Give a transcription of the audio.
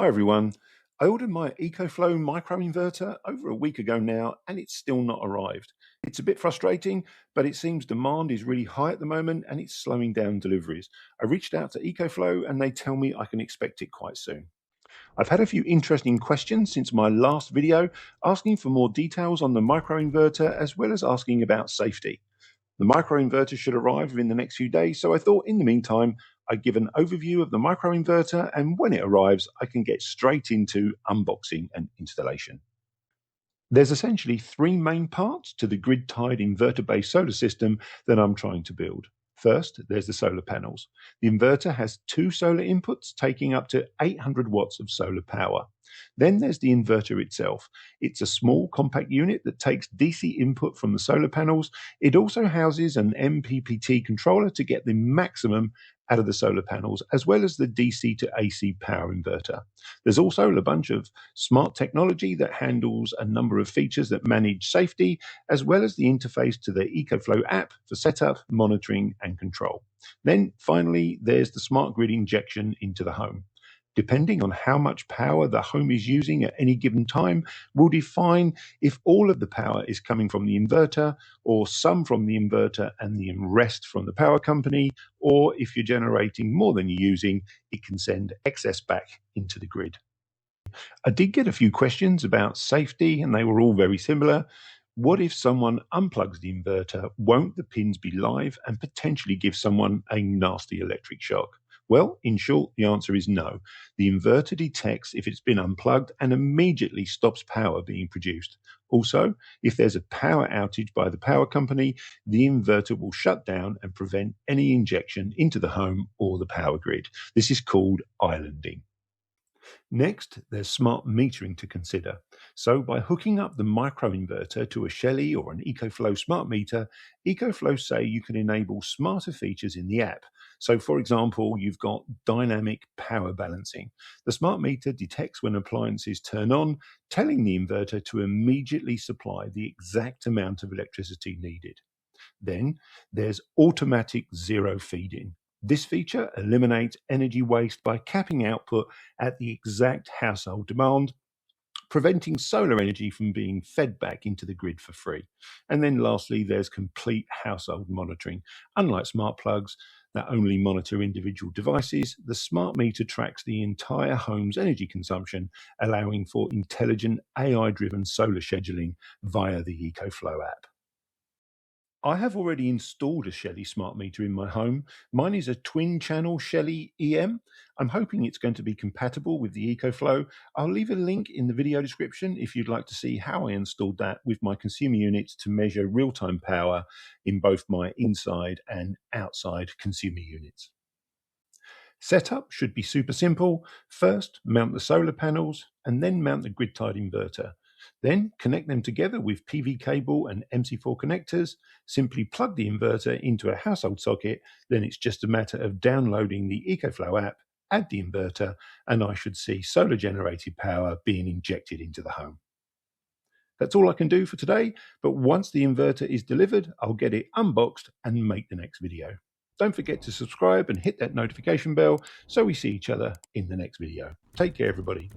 Hi everyone. I ordered my EcoFlow microinverter over a week ago now and it's still not arrived. It's a bit frustrating, but it seems demand is really high at the moment and it's slowing down deliveries. I reached out to EcoFlow and they tell me I can expect it quite soon. I've had a few interesting questions since my last video, asking for more details on the microinverter as well as asking about safety. The microinverter should arrive within the next few days, so I thought in the meantime I'd give an overview of the microinverter, and when it arrives I can get straight into unboxing and installation. There's essentially three main parts to the grid-tied inverter-based solar system that I'm trying to build. First, there's the solar panels. The inverter has two solar inputs taking up to 800 watts of solar power. Then there's the inverter itself. It's a small compact unit that takes DC input from the solar panels. It also houses an MPPT controller to get the maximum out of the solar panels, as well as the DC to AC power inverter. There's also a bunch of smart technology that handles a number of features that manage safety, as well as the interface to the EcoFlow app for setup, monitoring, and control. Then finally, there's the smart grid injection into the home. Depending on how much power the home is using at any given time, will define if all of the power is coming from the inverter, or some from the inverter and the rest from the power company, or if you're generating more than you're using, it can send excess back into the grid. I did get a few questions about safety, and they were all very similar. What if someone unplugs the inverter? Won't the pins be live and potentially give someone a nasty electric shock? Well, in short, the answer is no. The inverter detects if it's been unplugged and immediately stops power being produced. Also, if there's a power outage by the power company, the inverter will shut down and prevent any injection into the home or the power grid. This is called islanding. Next, there's smart metering to consider. So by hooking up the microinverter to a Shelly or an EcoFlow smart meter, EcoFlow say you can enable smarter features in the app. So for example, you've got dynamic power balancing. The smart meter detects when appliances turn on, telling the inverter to immediately supply the exact amount of electricity needed. Then there's automatic zero feed-in. This feature eliminates energy waste by capping output at the exact household demand, preventing solar energy from being fed back into the grid for free. And then lastly, there's complete household monitoring. Unlike smart plugs that only monitor individual devices, the smart meter tracks the entire home's energy consumption, allowing for intelligent AI-driven solar scheduling via the EcoFlow app. I have already installed a Shelly smart meter in my home. Mine is a twin-channel Shelly EM. I'm hoping it's going to be compatible with the EcoFlow. I'll leave a link in the video description if you'd like to see how I installed that with my consumer units to measure real-time power in both my inside and outside consumer units. Setup should be super simple. First, mount the solar panels and then mount the grid-tied inverter. Then connect them together with PV cable and MC4 connectors. Simply plug the inverter into a household socket. Then it's just a matter of downloading the EcoFlow app, add the inverter, and I should see solar generated power being injected into the home. That's all I can do for today, but once the inverter is delivered, I'll get it unboxed and make the next video. Don't forget to subscribe and hit that notification bell so we see each other in the next video. Take care, everybody.